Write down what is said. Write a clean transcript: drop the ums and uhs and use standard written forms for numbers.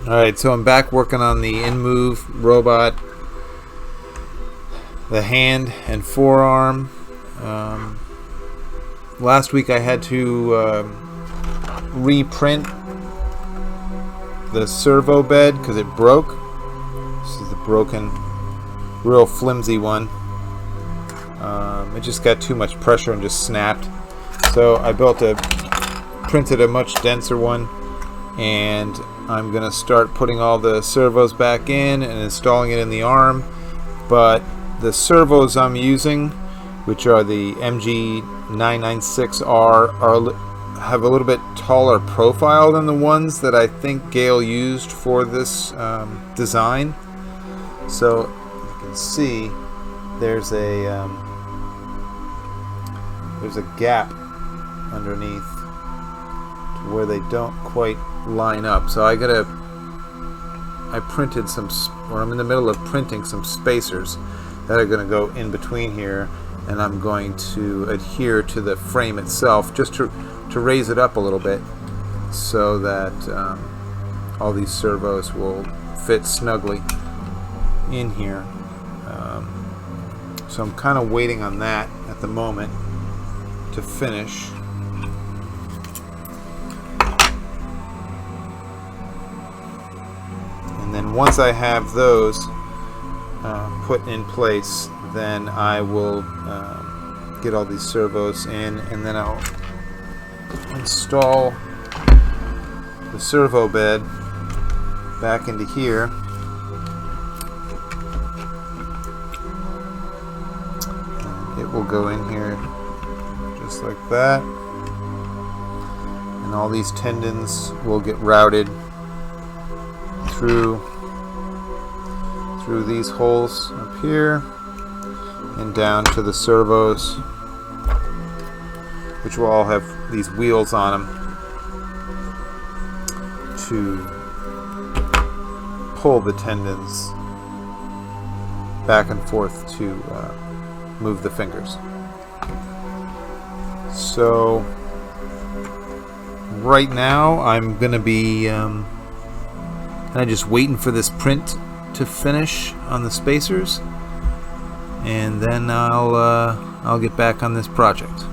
Alright, so I'm back working on the Inmoov robot, the hand and forearm. Last week I had to reprint the servo bed because it broke. This is the broken, real flimsy one. It just got too much pressure and just snapped. So I printed a much denser one, and I'm going to start putting all the servos back in and installing it in the arm. But the servos I'm using, which are the MG996R, have a little bit taller profile than the ones that I think Gail used for this design. So you can see there's a gap underneath where they don't quite line up. So I'm in the middle of printing some spacers that are going to go in between here, and I'm going to adhere to the frame itself just to raise it up a little bit so that all these servos will fit snugly in here. So I'm kind of waiting on that at the moment to finish. And then once I have those put in place, then I will get all these servos in, and then I'll install the servo bed back into here. And it will go in here just like that, and all these tendons will get routed through these holes up here and down to the servos, which will all have these wheels on them to pull the tendons back and forth to move the fingers. So right now I'm going to be just waiting for this print to finish on the spacers, and then I'll get back on this project.